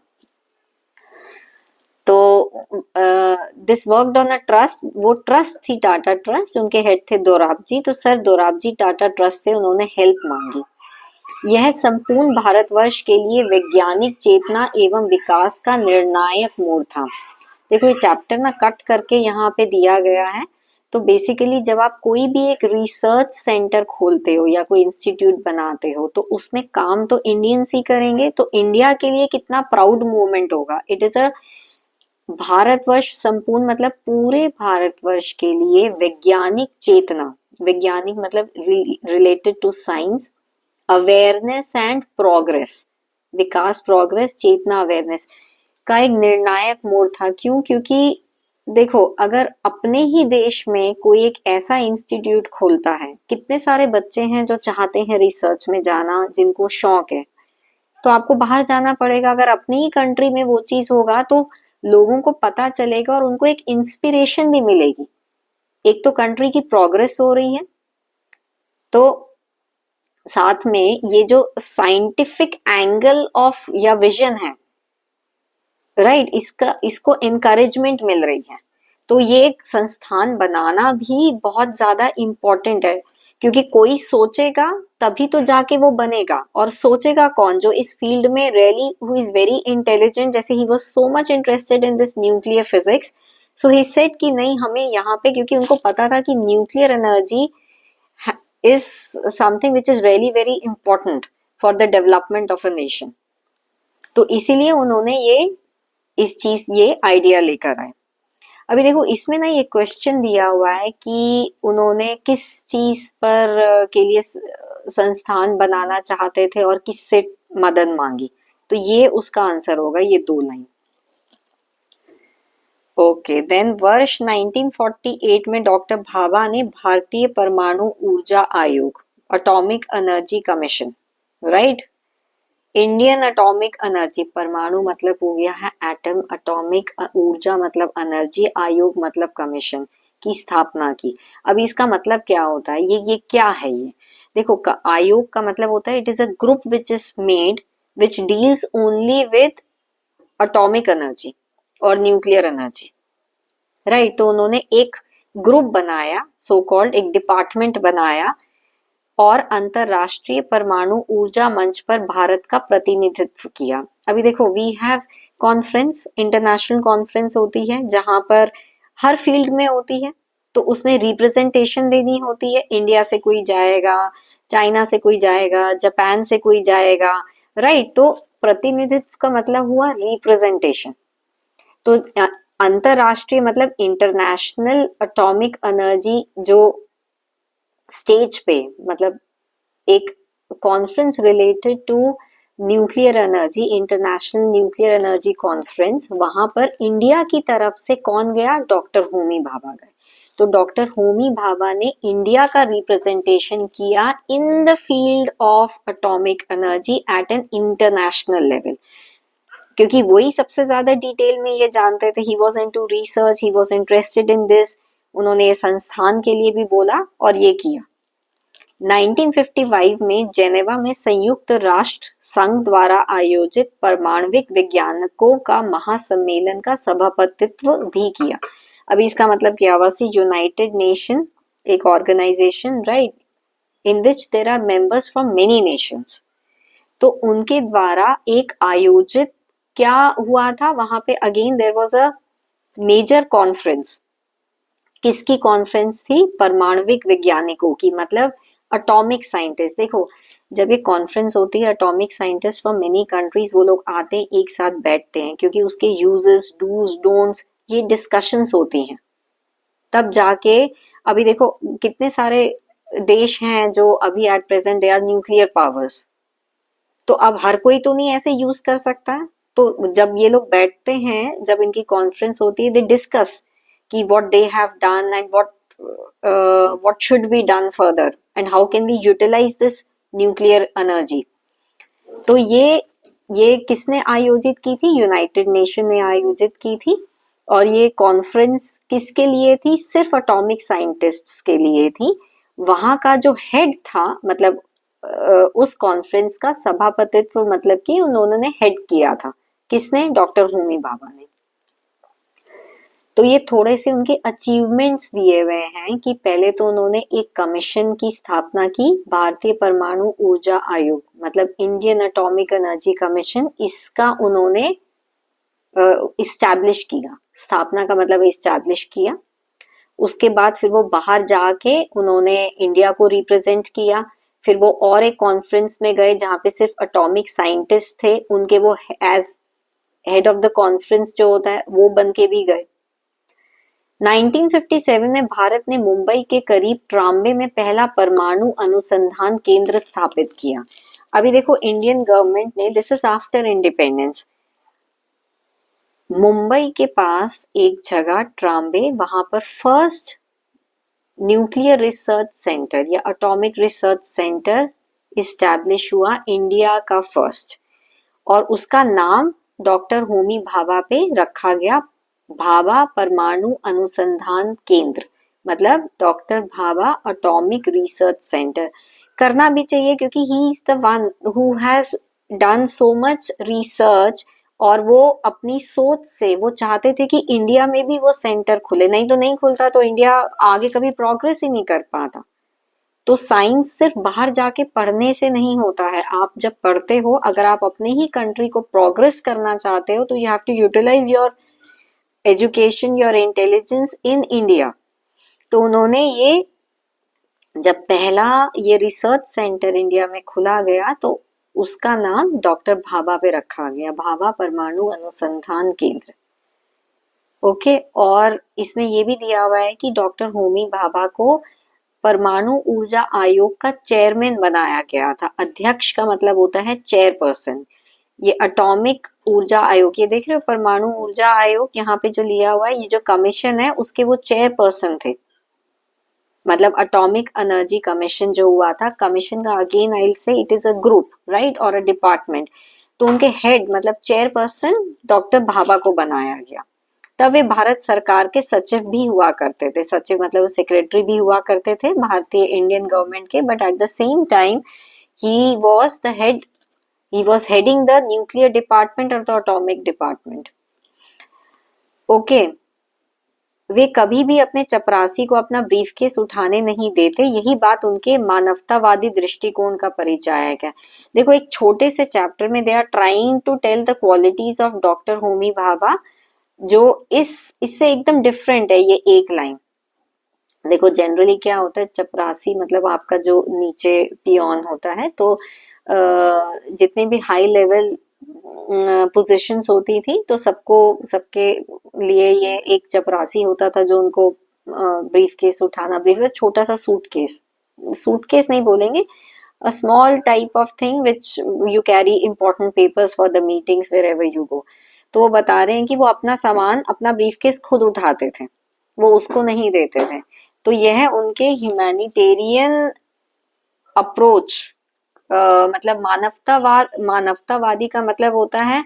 तो this worked on a trust, वो ट्रस्ट थी टाटा ट्रस्ट, उनके हेड थे दोराबजी। तो सर दोराबजी टाटा ट्रस्ट से उन्होंने हेल्प मांगी। यह संपूर्ण भारतवर्ष के लिए वैज्ञानिक चेतना एवं विकास का निर्णायक मोड़ था। देखो ये चैप्टर ना कट करके यहाँ पे दिया गया है। तो बेसिकली जब आप कोई भी एक रिसर्च सेंटर खोलते हो या कोई इंस्टीट्यूट बनाते हो, तो उसमें काम तो इंडियंस ही करेंगे। तो इंडिया के लिए कितना प्राउड मोमेंट होगा। इट इज अ भारतवर्ष, संपूर्ण मतलब पूरे भारतवर्ष के लिए वैज्ञानिक चेतना, वैज्ञानिक मतलब related to science, awareness and progress, विकास प्रोग्रेस, चेतना अवेयरनेस का एक निर्णायक मोड़ था। क्यों? क्योंकि देखो अगर अपने ही देश में कोई एक ऐसा इंस्टीट्यूट खोलता है, कितने सारे बच्चे हैं जो चाहते हैं रिसर्च में जाना, जिनको शौक है, तो आपको बाहर जाना पड़ेगा। अगर अपनी ही कंट्री में वो चीज होगा तो लोगों को पता चलेगा और उनको एक इंस्पिरेशन भी मिलेगी। एक तो कंट्री की प्रोग्रेस हो रही है, तो साथ में ये जो साइंटिफिक एंगल ऑफ या विजन है, राइट, इसको एनकरेजमेंट मिल रही है। तो ये एक संस्थान बनाना भी बहुत ज्यादा इम्पोर्टेंट है, क्योंकि कोई सोचेगा तभी तो जाके वो बनेगा। और सोचेगा कौन? जो इस फील्ड में really who is very intelligent, जैसे ही was so much interested in this nuclear physics, so he said कि नहीं, हमें यहाँ पे, क्योंकि उनको पता था कि nuclear energy is something which is really very important for the development of a nation. तो इसीलिए उन्होंने ये आइडिया लेकर आए। अभी देखो इसमें ना ये क्वेश्चन दिया हुआ है कि उन्होंने किस चीज पर के लिए संस्थान बनाना चाहते थे और किससे मदद मांगी। तो ये उसका आंसर होगा, ये 2 लाइन। ओके, देन वर्ष 1948 में डॉक्टर भाभा ने भारतीय परमाणु ऊर्जा आयोग, atomic energy commission, right, Indian atomic energy, परमाणु मतलब हो गया है एटम, एटॉमिक ऊर्जा मतलब एनर्जी, आयोग मतलब कमीशन, की स्थापना की। अभी इसका मतलब क्या होता है? ये क्या है? ये देखो, आयोग का मतलब होता है it is a group which is made which deals only with atomic energy और न्यूक्लियर एनर्जी, राइट। तो उन्होंने एक ग्रुप बनाया, सो कॉल्ड एक डिपार्टमेंट बनाया, और अंतरराष्ट्रीय परमाणु ऊर्जा मंच पर भारत का प्रतिनिधित्व किया। अभी देखो, we have conference, international conference होती है जहां पर हर फील्ड में होती है, तो उसमें रिप्रेजेंटेशन देनी होती है। इंडिया से कोई जाएगा, चाइना से कोई जाएगा, जापान से कोई जाएगा, राइट। तो प्रतिनिधित्व का मतलब हुआ रिप्रेजेंटेशन। तो अंतरराष्ट्रीय मतलब इंटरनेशनल एटॉमिक एनर्जी जो स्टेज पे, मतलब एक conference related to nuclear energy, international nuclear energy conference, वहां पर इंडिया की तरफ से कौन गया? डॉक्टर होमी भाभा गए। तो डॉक्टर होमी भाभा ने इंडिया का रिप्रेजेंटेशन किया in the field of atomic energy at an international level, क्योंकि वही सबसे ज्यादा डिटेल में ये जानते थे। He was into research, he was interested in this. उन्होंने ये संस्थान के लिए भी बोला और ये किया। 1955 में जेनेवा में संयुक्त राष्ट्र संघ द्वारा आयोजित परमाणविक वैज्ञानिकों का महासम्मेलन का सभापतित्व भी किया। अभी इसका मतलब क्या हुआ? सी यूनाइटेड नेशन एक organisation, right, in which there are members from many nations. तो उनके द्वारा एक आयोजित क्या हुआ था वहां पे? Again there was a major conference. किसकी कॉन्फ्रेंस थी? परमाणविक वैज्ञानिकों की, मतलब एटॉमिक साइंटिस्ट। देखो, जब ये कॉन्फ्रेंस होती है atomic scientist from many countries, वो लोग आते हैं, एक साथ बैठते हैं, क्योंकि उसके यूजेस, डूज, डोंट्स, ये डिस्कशंस होती हैं। तब जाके, अभी देखो कितने सारे देश हैं जो अभी at present they are nuclear powers, तो अब हर कोई तो नहीं ऐसे यूज कर सकता है। तो जब ये लोग बैठते हैं, जब इनकी कॉन्फ्रेंस होती है, दे डिस्कस कि what they have done and what should be done further and how can we utilise this nuclear energy. तो ये किसने आयोजित की थी? यूनाइटेड नेशन ने आयोजित की थी। और ये कॉन्फ्रेंस किसके लिए थी? सिर्फ एटॉमिक साइंटिस्ट्स के लिए थी। वहां का जो हेड था, मतलब उस कॉन्फ्रेंस का सभापतित्व, मतलब कि उन्होंने हेड किया था। किसने? डॉक्टर होमी भाभा ने। तो ये थोड़े से उनके अचीवमेंट्स दिए हुए हैं कि पहले तो उन्होंने एक कमीशन की स्थापना की, भारतीय परमाणु ऊर्जा आयोग, मतलब इंडियन एटॉमिक एनर्जी कमीशन, इसका उन्होंने इस्टेब्लिश किया। स्थापना का मतलब इस्टेब्लिश किया। उसके बाद फिर वो बाहर जाके उन्होंने इंडिया को रिप्रेजेंट किया। फिर वो और एक कॉन्फ्रेंस में गए जहां पे सिर्फ एटॉमिक साइंटिस्ट थे, उनके वो as head of the conference जो होता है वो बन के भी गए। 1957 में भारत ने मुंबई के करीब ट्राम्बे में पहला परमाणु अनुसंधान केंद्र स्थापित किया। अभी देखो, इंडियन गवर्नमेंट ने, this is after independence, Mumbai के पास एक जगह ट्राम्बे, वहां पर फर्स्ट न्यूक्लियर रिसर्च सेंटर या एटॉमिक रिसर्च सेंटर इस्टेब्लिश हुआ, इंडिया का फर्स्ट, और उसका नाम डॉक्टर होमी भाभा पे रखा गया। भाभा परमाणु अनुसंधान केंद्र, मतलब doctor Bhabha atomic research centre. करना भी चाहिए क्योंकि he is the one who has done so much research, और वो अपनी सोच से वो चाहते थे कि इंडिया में भी वो सेंटर खुले, नहीं तो नहीं खुलता तो इंडिया आगे कभी प्रोग्रेस ही नहीं कर पाता। तो साइंस सिर्फ बाहर जाके पढ़ने से नहीं होता है। आप जब पढ़ते हो, अगर आप अपने ही कंट्री को प्रोग्रेस करना चाहते हो, तो you have to utilise your education, your intelligence in India. तो उन्होंने ये, जब पहला ये रिसर्च सेंटर इंडिया में खुला गया तो उसका नाम डॉक्टर भाभा पे रखा गया, भाभा परमाणु अनुसंधान केंद्र। ओके, और इसमें ये भी दिया हुआ है कि डॉक्टर होमी भाभा को परमाणु ऊर्जा आयोग का चेयरमैन बनाया गया था। अध्यक्ष का मतलब होता है चेयरपर्सन। ये एटॉमिक ऊर्जा आयोग, ये देख रहे हो परमाणु ऊर्जा आयोग यहाँ पे जो लिया हुआ है, ये जो कमीशन है उसके वो चेयरपर्सन थे। मतलब एटॉमिक एनर्जी कमीशन जो हुआ था, कमीशन का again I will say it is a group, right, और अ डिपार्टमेंट। तो उनके हेड मतलब चेयरपर्सन डॉक्टर भाभा को बनाया गया। तब वे भारत सरकार के सचिव भी हुआ करते थे। सचिव मतलब सेक्रेटरी भी हुआ करते थे भारतीय इंडियन गवर्नमेंट के, but at the same time he was the head, he was heading the nuclear department और द एटॉमिक डिपार्टमेंट। ओके, वे कभी भी अपने चपरासी को अपना ब्रीफकेस उठाने नहीं देते। यही बात उनके मानवतावादी दृष्टिकोण का परिचायक है। देखो, एक छोटे से चैप्टर में they are trying to tell the qualities of doctor Homi Bhabha, जो इससे एकदम डिफरेंट है ये एक लाइन। देखो, जनरली क्या होता है, चपरासी मतलब आपका जो नीचे पियोन होता है, तो जितने भी हाई लेवल पोजीशंस होती थी तो सबको, सबके लिए ये एक चपरासी होता था जो उनको ब्रीफ केस उठाना, ब्रीफ छोटा सा सूटकेस, सूटकेस नहीं बोलेंगे, a small type of thing which you carry important papers for the meetings wherever you go। तो वो बता रहे हैं कि वो अपना सामान, अपना ब्रीफकेस खुद उठाते थे, वो उसको नहीं देते थे। तो यह उनके ह्यूमैनिटेरियन अप्रोच, मतलब मानवतावादी का मतलब होता है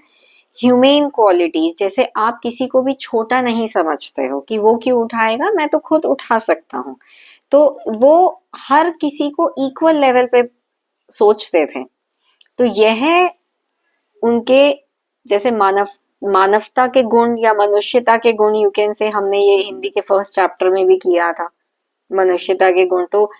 ह्यूमेन क्वालिटीज। जैसे आप किसी को भी छोटा नहीं समझते हो कि वो क्यों उठाएगा, मैं तो खुद उठा सकता हूँ। तो वो हर किसी को इक्वल लेवल पे सोचते थे। तो यह उनके जैसे मानवता के गुण या मनुष्यता के गुण, यू कैन से, हमने ये हिंदी के फर्स्ट चैप्टर में भी किया था मनुष्यता के गुण। तो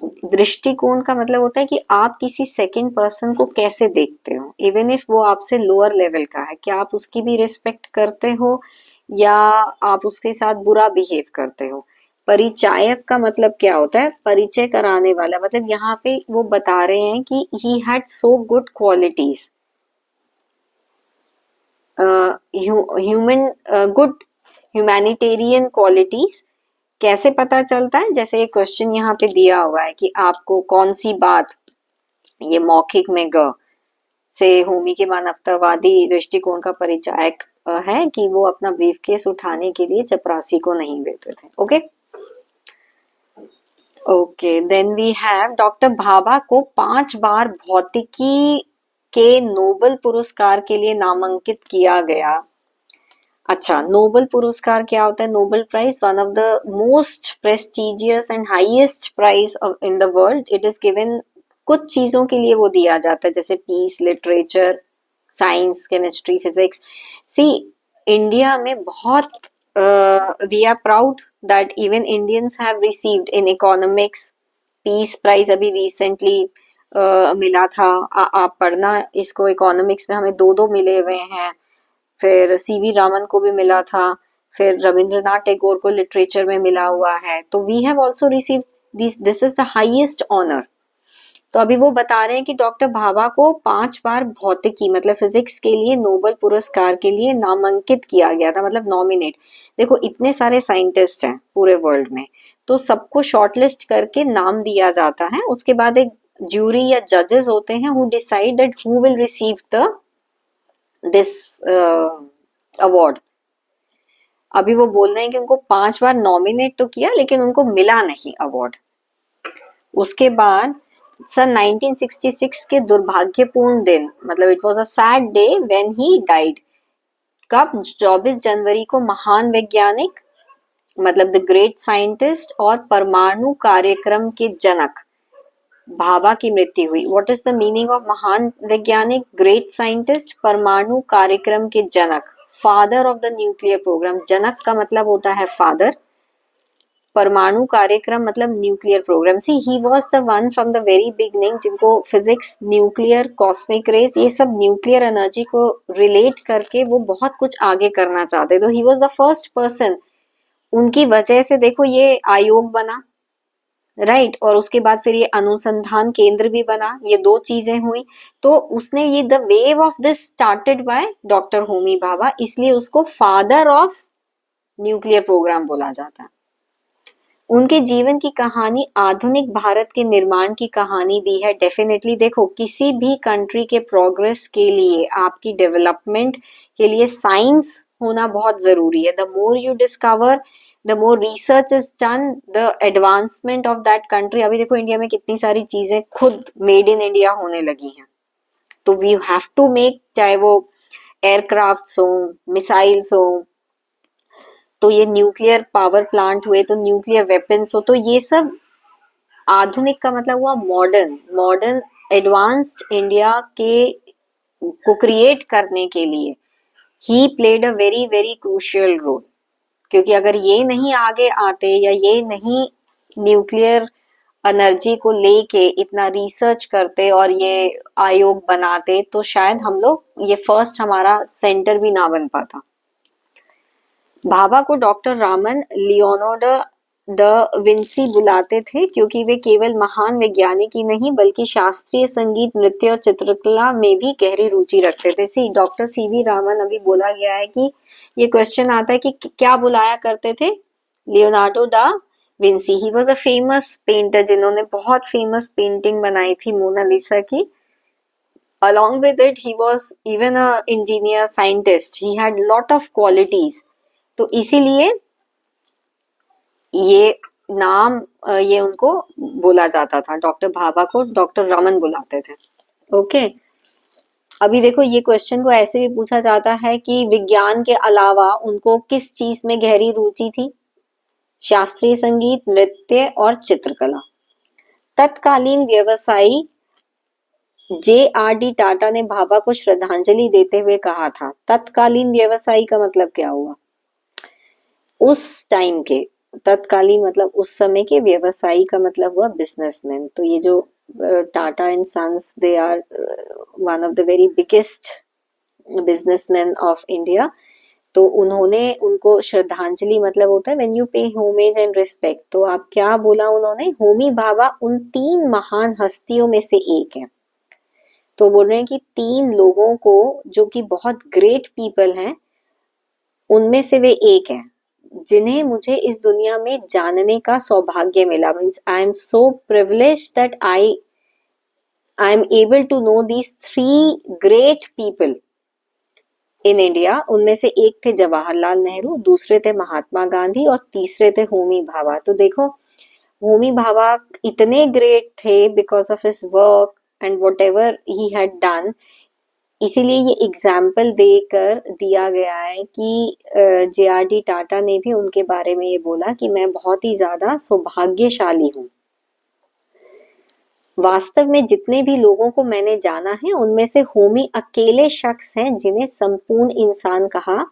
दृष्टिकोण का मतलब होता है कि आप किसी सेकंड पर्सन को कैसे देखते हो, इवन इफ वो आपसे लोअर लेवल का है, क्या आप उसकी भी रिस्पेक्ट करते हो या आप उसके साथ बुरा बिहेव करते हो। परिचायक का मतलब क्या होता है, परिचय कराने वाला। मतलब यहाँ पे वो बता रहे हैं कि he had so good qualities, human good humanitarian qualities. कैसे पता चलता है, जैसे ये क्वेश्चन यहाँ पे दिया हुआ है कि आपको कौन सी बात, ये मौखिक में ग से होमी के मानवतावादी दृष्टिकोण का परिचायक है कि वो अपना ब्रीफकेस उठाने के लिए चपरासी को नहीं देते थे। Okay okay, then we have doctor Bhabha को 5 बार भौतिकी के नोबेल पुरस्कार के लिए नामांकित किया गया। अच्छा, नोबेल पुरस्कार क्या होता है? Nobel prize, one of the most prestigious and highest prize in the world. It is given, कुछ चीजों के लिए वो दिया जाता है, जैसे peace, literature, science, chemistry, physics. See, India में बहुत we are proud that even Indians have received in economics peace prize. अभी रिसेंटली मिला था, आप पढ़ना इसको, इकोनॉमिक्स में हमें 2-2 मिले हुए हैं। फिर सीवी रामन को भी मिला था, फिर रविंद्रनाथ टैगोर को लिटरेचर में मिला हुआ है। तो we have also receive this is the highest honour. तो अभी वो बता रहे हैं कि डॉक्टर भाभा को 5 बार भौतिकी मतलब फिजिक्स के लिए नोबेल पुरस्कार के लिए नामांकित किया गया था, मतलब नॉमिनेट। देखो, इतने सारे साइंटिस्ट हैं पूरे वर्ल्ड में, तो सबको शॉर्टलिस्ट करके नाम दिया जाता है। उसके बाद एक ज्यूरी या जजेस होते हैं who decide that who will receive the this award. अभी वो बोल रहे हैं कि उनको 5 बार नॉमिनेट तो किया लेकिन उनको मिला नहीं अवार्ड। उसके बाद सन 1966 के दुर्भाग्यपूर्ण दिन, मतलब it was a sad day when he died. कब? 24 जनवरी को महान वैज्ञानिक, मतलब द ग्रेट साइंटिस्ट और परमाणु कार्यक्रम के जनक भाभा की मृत्यु हुई। What is the meaning of महान वैज्ञानिक, ग्रेट साइंटिस्ट, परमाणु कार्यक्रम के जनक, father of the nuclear program. जनक का मतलब होता है फादर, परमाणु कार्यक्रम मतलब nuclear program. See he was the one from the very beginning जिनको फिजिक्स, न्यूक्लियर, कॉस्मिक रेस, ये सब न्यूक्लियर एनर्जी को रिलेट करके वो बहुत कुछ आगे करना चाहते। तो ही वाज द फर्स्ट पर्सन। उनकी वजह से देखो ये आयोग बना, राइट, और उसके बाद फिर ये अनुसंधान केंद्र भी बना, ये दो चीजें हुई। तो उसने ये the wave of this started by doctor Homi Bhabha, इसलिए उसको फादर ऑफ न्यूक्लियर प्रोग्राम बोला जाता है। उनके जीवन की कहानी आधुनिक भारत के निर्माण की कहानी भी है। डेफिनेटली देखो, किसी भी कंट्री के प्रोग्रेस के लिए, आपकी डेवलपमेंट के लिए साइंस होना बहुत जरूरी है। The more you discover, the more research is done, the advancement of that country. अभी देखो इंडिया में कितनी सारी चीजें खुद मेड इन इंडिया होने लगी हैं। तो वी हैव टू मेक, चाहे वो एयरक्राफ्ट्स हो, मिसाइल्स हो, तो ये न्यूक्लियर पावर प्लांट हुए, तो न्यूक्लियर वेपन्स हो, तो ये सब आधुनिक का मतलब हुआ मॉडर्न। मॉडर्न एडवांस्ड इंडिया के को क्रिएट करने के लिए he played a very very crucial role. क्योंकि अगर ये नहीं आगे आते या ये नहीं न्यूक्लियर एनर्जी को लेके इतना रिसर्च करते और ये आयोग बनाते, तो शायद हम लोग ये फर्स्ट हमारा सेंटर भी ना बन पाता। भाभा को doctor Raman Leonardo da Vinci बुलाते थे क्योंकि वे केवल महान वैज्ञानिक ही नहीं बल्कि शास्त्रीय संगीत, नृत्य और चित्रकला में भी गहरी रुचि रखते थे। सी डॉक्टर सीवी रामन, अभी बोला गया है कि ये क्वेश्चन आता है कि क्या बुलाया करते थे Leonardo da Vinci. He was a famous painter जिन्होंने बहुत फेमस पेंटिंग बनाई थी मोनालिसा की। Along with it, he was even a engineer, scientist. He had lot of qualities. तो इसीलिए ये नाम ये उनको बोला जाता था, डॉक्टर भाभा को डॉक्टर रमन बुलाते थे। ओके, अभी देखो ये क्वेश्चन को ऐसे भी पूछा जाता है कि विज्ञान के अलावा उनको किस चीज में गहरी रुचि थी? शास्त्रीय संगीत, नृत्य और चित्रकला। तत्कालीन व्यवसायी जे.आर.डी. टाटा ने भाभा को श्रद्धांजलि देते हुए कहा था। तत्कालीन व्यवसायी का मतलब क्या हुआ? उस टाइम के, तत्कालीन मतलब उस समय के, व्यवसायी का मतलब हुआ बिजनेसमैन। तो ये जो Tata and sons, they are one of the very biggest businessman of India. तो उन्होंने उनको श्रद्धांजलि मतलब होता है when you pay homage and respect. तो आप क्या बोला उन्होंने? होमी भाभा उन 3 महान हस्तियों में से एक है। तो बोल रहे हैं कि 3 लोगों को जो कि बहुत ग्रेट पीपल हैं, उनमें से वे एक हैं जिन्हें मुझे इस दुनिया में जानने का सौभाग्य मिला। Means I am so privileged that I am able to know these 3 great people in India. उनमें से एक थे जवाहरलाल नेहरू, दूसरे थे महात्मा गांधी और तीसरे थे होमी भाभा। तो देखो होमी भाभा इतने ग्रेट थे because of his work and what ever he had done. इसीलिए ये एग्जाम्पल देकर दिया गया है कि जे.आर.डी. टाटा ने भी उनके बारे में ये बोला कि मैं बहुत ही ज्यादा सौभाग्यशाली हूँ। वास्तव में जितने भी लोगों को मैंने जाना है उनमें से होमी अकेले शख्स हैं जिन्हें संपूर्ण इंसान कहा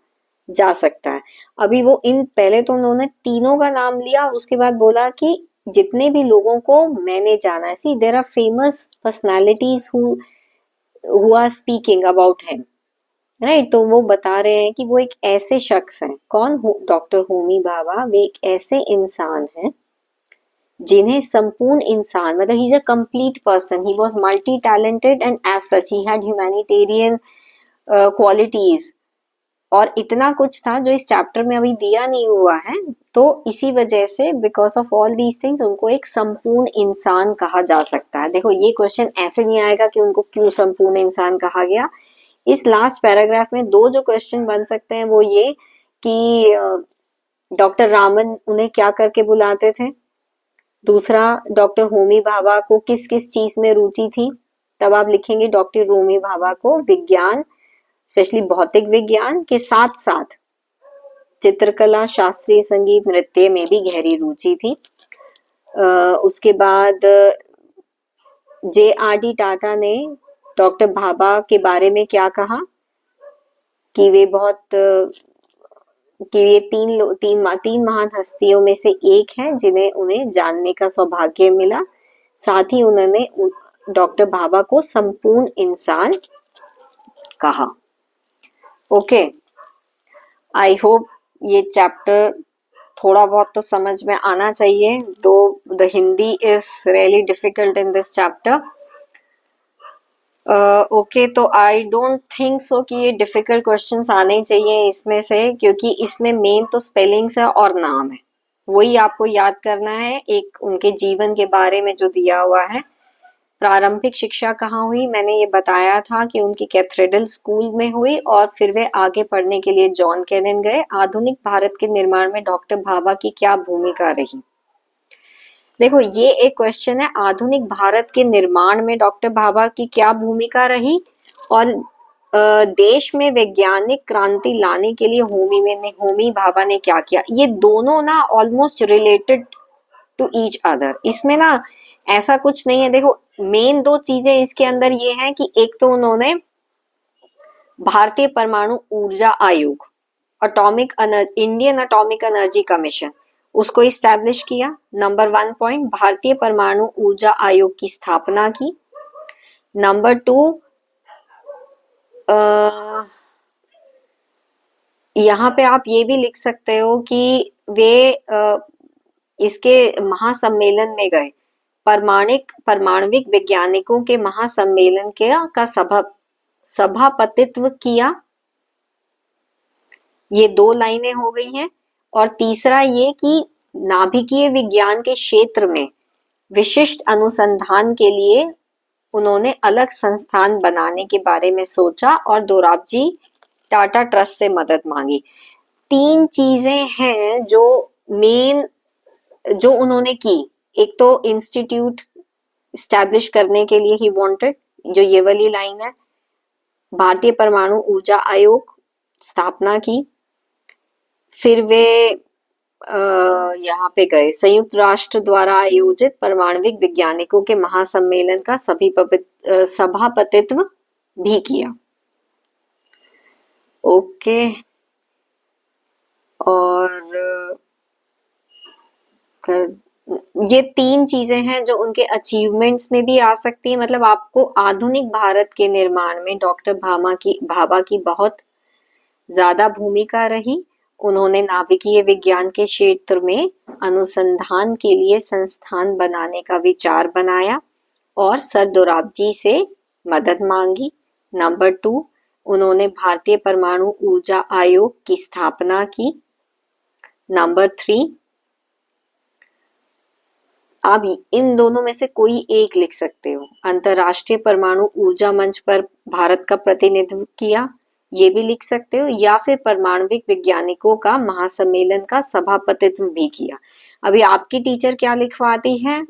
जा सकता है। अभी वो इन पहले तो उन्होंने तीनों का नाम लिया और उसके बाद बोला कि जितने भी लोगों को मैंने जाना है। See there are famous personalities who are speaking about him, right. तो वो बता रहे हैं कि वो एक ऐसे शख्स हैं। कौन? डॉक्टर होमी भाभा। वे एक ऐसे इंसान हैं जिन्हें संपूर्ण इंसान, मतलब he is a complete person. He was multi talented and as such he had humanitarian qualities. और इतना कुछ था जो इस चैप्टर में अभी दिया नहीं हुआ है। तो इसी वजह से because of all these things उनको एक संपूर्ण इंसान कहा जा सकता है। देखो ये क्वेश्चन ऐसे नहीं आएगा कि उनको क्यों संपूर्ण इंसान कहा गया। इस लास्ट पैराग्राफ में 2 जो क्वेश्चन बन सकते हैं वो ये कि डॉक्टर रामन उन्हें क्या करके बुलाते थे? दूसरा, डॉक्टर होमी भाभा को किस किस चीज में रुचि थी, तब आप लिखेंगे डॉक्टर होमी भाभा को विज्ञान, स्पेशली भौतिक विज्ञान के साथ साथ चित्रकला, शास्त्रीय संगीत, नृत्य में भी गहरी रुचि थी। उसके बाद जे आर डी टाटा ने डॉक्टर भाभा के बारे में क्या कहा कि वे बहुत कि ये तीन महान हस्तियों में से एक हैं जिन्हें उन्हें जानने का सौभाग्य मिला। साथ ही उन्होंने डॉक्टर भाभा को संपूर्ण इंसान कहा। ओके, आई होप ये चैप्टर थोड़ा बहुत तो समझ में आना चाहिए, दो the Hindi is really difficult in this chapter. Okay, तो आई डोंट थिंक सो कि ये डिफिकल्ट क्वेश्चंस आने चाहिए इसमें से, क्योंकि इसमें मेन तो स्पेलिंग्स है और नाम है, वही आपको याद करना है। एक उनके जीवन के बारे में जो दिया हुआ है। प्रारंभिक शिक्षा कहाँ हुई, मैंने ये बताया था कि उनकी कैथेड्रल स्कूल में हुई और फिर वे आगे पढ़ने के लिए जॉन केनिन गए। आधुनिक भारत के निर्माण में डॉक्टर भाभा की क्या भूमिका रही। देखो, ये एक क्वेश्चन है, आधुनिक भारत के निर्माण में डॉक्टर भाभा की क्या भूमिका रही और देश में वैज्ञानिक क्रांति लाने के लिए होमी भाभा ने क्या किया। ये दोनों ना almost related to each other, इसमें ना ऐसा कुछ नहीं है। देखो, मेन दो चीजें इसके अंदर ये हैं कि एक तो उन्होंने भारतीय परमाणु ऊर्जा आयोग, इंडियन एटॉमिक एनर्जी कमीशन, उसको इस्टेब्लिश किया। नंबर 1 पॉइंट, भारतीय परमाणु ऊर्जा आयोग की स्थापना की। नंबर 2, यहाँ पे आप ये भी लिख सकते हो कि वे इसके महासम्मेलन में गए, परमाणविक वैज्ञानिकों के महासम्मेलन का सभापतित्व किया। ये 2 लाइनें हो गई हैं। और तीसरा ये कि नाभिकीय विज्ञान के क्षेत्र में विशिष्ट अनुसंधान के लिए उन्होंने अलग संस्थान बनाने के बारे में सोचा और दोराबजी टाटा ट्रस्ट से मदद मांगी। 3 चीजें हैं जो उन्होंने की। एक तो इंस्टीट्यूट स्टैब्लिश करने के लिए ही वांटेड, जो ये वाली लाइन है। भारतीय परमाणु ऊर्जा आयोग स्थापना की। फिर वे यहाँ पे गए, संयुक्त राष्ट्र द्वारा आयोजित परमाणविक वैज्ञानिकों के महासम्मेलन का सभापतित्व भी किया। ओके, और ये 3 चीजें हैं जो उनके अचीवमेंट्स में भी आ सकती है। मतलब आपको आधुनिक भारत के निर्माण में डॉक्टर भाभा की बहुत ज्यादा भूमिका रही। उन्होंने नाभिकीय विज्ञान के क्षेत्र में अनुसंधान के लिए संस्थान बनाने का विचार बनाया और सर दोराबजी से मदद मांगी। नंबर 2, उन्होंने भारतीय परमाणु ऊर्जा आयोग की स्थापना की। नंबर 3, आप इन दोनों में से कोई एक लिख सकते हो। अंतरराष्ट्रीय परमाणु ऊर्जा मंच पर भारत का प्रतिनिधित्व किया, ये भी लिख सकते हो, या फिर परमाणविक वैज्ञानिकों का महासम्मेलन का सभापतित्व भी किया। अभी आपकी टीचर क्या लिखवाती है,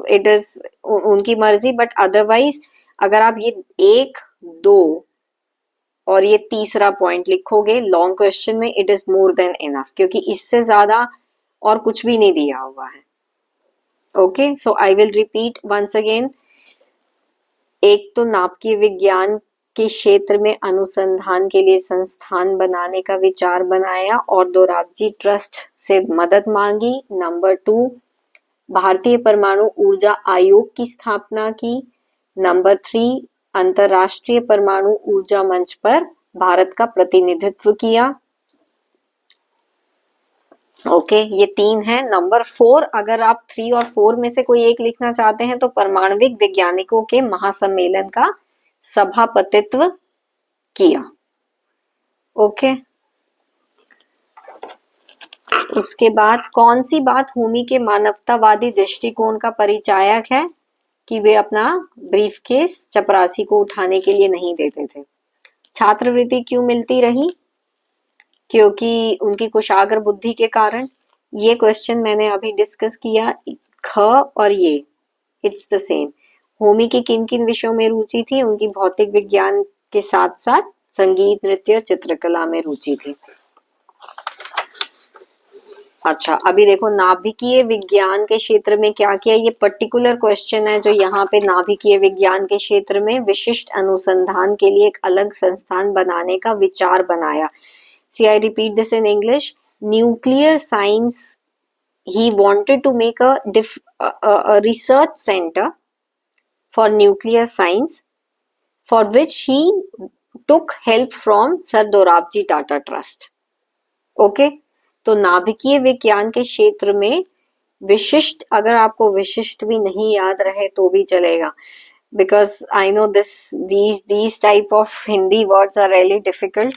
इट इज उनकी मर्जी, बट अदरवाइज अगर आप ये 1, 2 और ये तीसरा पॉइंट लिखोगे लॉन्ग क्वेश्चन में, it is more than enough, क्योंकि इससे ज्यादा और कुछ भी नहीं दिया हुआ है। Okay, so I will repeat once again. एक तो नाभिकीय विज्ञान के क्षेत्र में अनुसंधान के लिए संस्थान बनाने का विचार बनाया और दोराबजी ट्रस्ट से मदद मांगी। नंबर 2, भारतीय परमाणु ऊर्जा आयोग की स्थापना की। नंबर 3, अंतरराष्ट्रीय परमाणु ऊर्जा मंच पर भारत का प्रतिनिधित्व किया। ओके, ये 3 है। नंबर 4, अगर आप 3 और 4 में से कोई एक लिखना चाहते हैं तो परमाणविक वैज्ञानिकों के महासम्मेलन का सभापतित्व किया। ओके, उसके बाद कौन सी बात होमी के मानवतावादी दृष्टिकोण का परिचायक है कि वे अपना ब्रीफकेस चपरासी को उठाने के लिए नहीं देते थे। छात्रवृत्ति क्यों मिलती रही, क्योंकि उनकी कुशाग्र बुद्धि के कारण। ये क्वेश्चन मैंने अभी डिस्कस किया ख और ये इट्स द सेम। होमी की किन किन विषयों में रुचि थी? उनकी भौतिक विज्ञान के साथ साथ संगीत, नृत्य और चित्रकला में रुचि थी। अच्छा, अभी देखो नाभिकीय विज्ञान के क्षेत्र में क्या किया, ये पर्टिकुलर क्वेश्चन है जो यहाँ पे नाभिकीय विज्ञान के क्षेत्र में विशिष्ट अनुसंधान के लिए एक अलग संस्थान बनाने का विचार बनाया। See I repeat this in English, nuclear science, he wanted to make a research center for nuclear science for which he took help from Sir Dorabji Tata Trust. Okay, तो नाभिकीय विज्ञान के क्षेत्र में विशिष्ट, अगर आपको विशिष्ट भी नहीं याद रहे तो भी चलेगा, because I know these type of Hindi words are really difficult.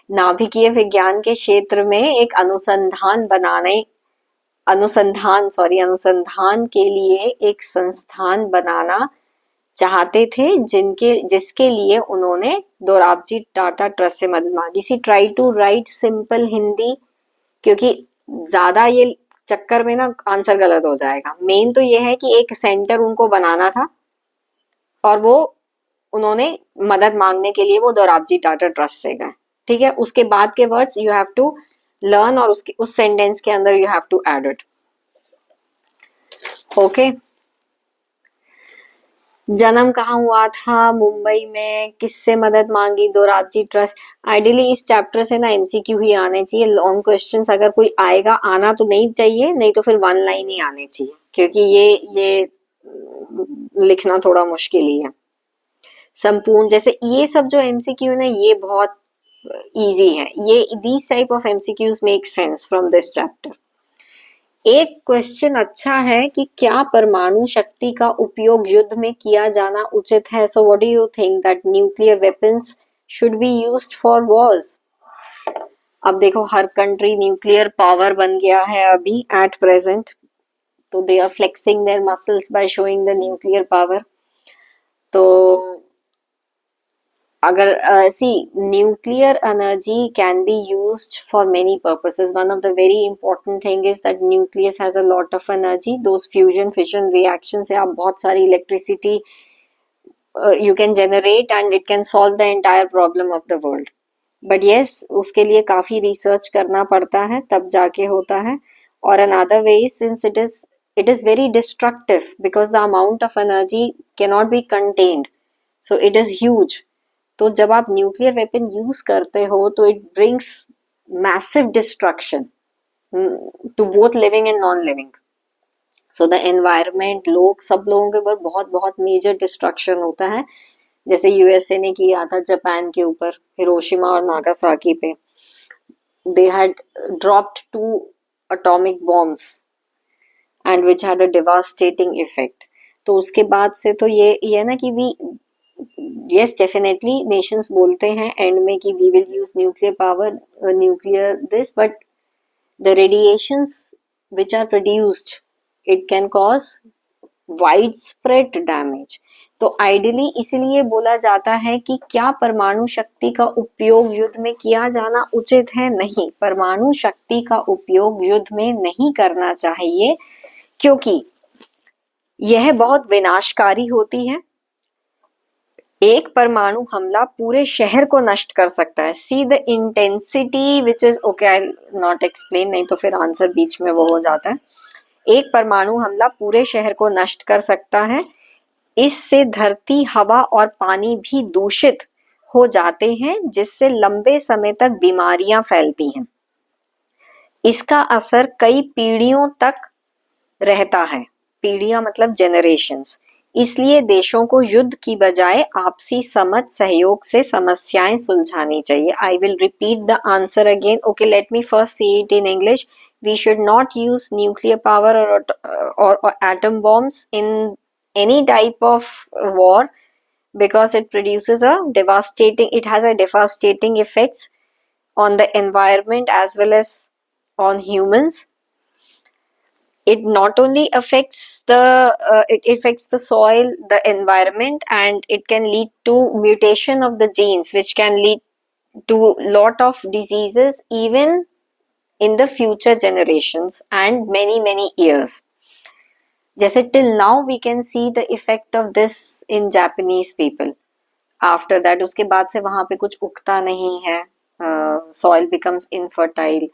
नाभिकीय विज्ञान के क्षेत्र में एक अनुसंधान के लिए एक संस्थान बनाना चाहते थे, जिसके लिए उन्होंने दोराबजी टाटा ट्रस्ट से मदद मांगी। See try to write simple Hindi, क्योंकि ज्यादा ये चक्कर में ना आंसर गलत हो जाएगा। मेन तो ये है कि एक सेंटर उनको बनाना था और वो उन्होंने मदद मांगने के लिए वो दोराबजी टाटा ट्रस्ट से गए। ठीक है, उसके बाद के words you have to learn और उस सेंटेंस के अंदर you have to add it. Okay, जन्म कहाँ हुआ था? मुंबई में। किससे मदद मांगी? दोराबजी ट्रस्ट। आइडियली इस चैप्टर से ना एमसीक्यू ही आने चाहिए। लॉन्ग क्वेश्चंस अगर कोई आएगा, आना तो नहीं चाहिए, नहीं तो फिर वन लाइन ही आने चाहिए, क्योंकि ये लिखना थोड़ा मुश्किल ही है। संपूर्ण, जैसे ये सब जो एमसीक्यू है ये बहुत इजी है। ये these type of MCQs make sense from this chapter. एक क्वेश्चन अच्छा है कि क्या परमाणु शक्ति का उपयोग युद्ध में किया जाना उचित है? So what do you think that nuclear weapons should be used for Wars? अब देखो हर कंट्री न्यूक्लियर पावर बन गया है अभी एट प्रेजेंट, तो they are flexing their muscles by showing the nuclear power. तो अगर nuclear energy can be used for many purposes. One of the very important thing is that nucleus has a lot of energy. Those fusion fission reactions से आप बहुत सारी electricity you can generate and it can solve the entire problem of the world. But yes, उसके लिए काफी research करना पड़ता है, तब जाके होता है। और another way, since it is very destructive because the amount of energy cannot be contained, so it is huge. तो जब आप न्यूक्लियर वेपन यूज करते हो तो it brings massive destruction to both living and non living. So the environment, लोग, सब लोगों के ऊपर बहुत बहुत मेजर डिस्ट्रक्शन होता है। जैसे यूएसए ने किया था जापान के ऊपर, हिरोशिमा और नागासाकी पे। They had dropped 2 atomic bombs and which had a devastating effect. तो उसके बाद से तो ये ना कि वी yes definitely nations बोलते हैं एंड में कि we will use nuclear power, nuclear this, but the radiations which are produced, it can cause widespread damage. तो आइडियली इसलिए बोला जाता है कि क्या परमाणु शक्ति का उपयोग युद्ध में किया जाना उचित है? नहीं, परमाणु शक्ति का उपयोग युद्ध में नहीं करना चाहिए, क्योंकि यह बहुत विनाशकारी होती है। एक परमाणु हमला पूरे शहर को नष्ट कर सकता है। See the intensity which is okay, I not explain, नहीं तो फिर आंसर बीच में वो हो जाता है। एक परमाणु हमला पूरे शहर को नष्ट कर सकता है। इससे धरती, हवा और पानी भी दूषित हो जाते हैं, जिससे लंबे समय तक बीमारियां फैलती हैं। इसका असर कई पीढ़ियों तक रहता है। पीढ़ियां मतलब जेनरेशंस। इसलिए देशों को युद्ध की बजाय आपसी समझ, सहयोग से समस्याएं सुलझानी चाहिए। आई will repeat the answer again. Okay, let me first see it in English. We should not use nuclear power or atom bombs in any type of war, because it has a devastating effects on the environment as well as on humans. It not only affects it affects the soil, the environment, and it can lead to mutation of the genes, which can lead to lot of diseases even in the future generations and many years. जैसे till now we can see the effect of this in Japanese people. After that उसके बाद से वहां पे कुछ उगता नहीं है, सॉइल बिकम्स इनफर्टाइल,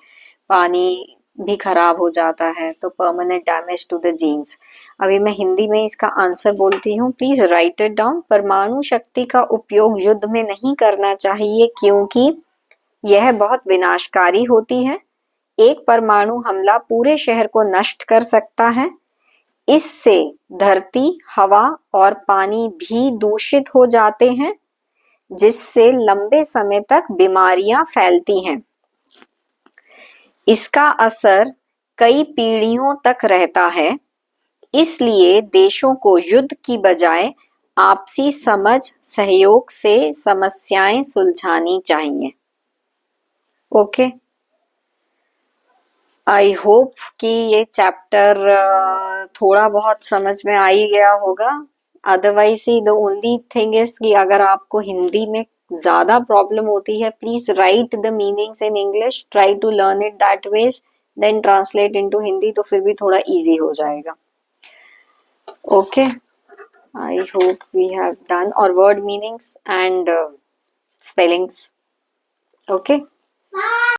पानी भी खराब हो जाता है, तो permanent damage to the genes. अभी मैं हिंदी में इसका आंसर बोलती हूँ, प्लीज राइट इट डाउन। परमाणु शक्ति का उपयोग युद्ध में नहीं करना चाहिए क्योंकि यह बहुत विनाशकारी होती है। एक परमाणु हमला पूरे शहर को नष्ट कर सकता है। इससे धरती, हवा और पानी भी दूषित हो जाते हैं, जिससे लंबे समय तक बीमारियां फैलती हैं। इसका असर कई पीढ़ियों तक रहता है। इसलिए देशों को युद्ध की बजाय आपसी समझ, सहयोग से समस्याएं सुलझानी चाहिए। ओके, आई होप कि ये चैप्टर थोड़ा बहुत समझ में आ ही गया होगा। Otherwise he the only thing is कि अगर आपको हिंदी में ज्यादा प्रॉब्लम होती है, please write the meanings in English, try to learn it that ways, then translate into Hindi, तो फिर भी थोड़ा इजी हो जाएगा। Okay, I hope we have done our word meanings and spellings. Okay.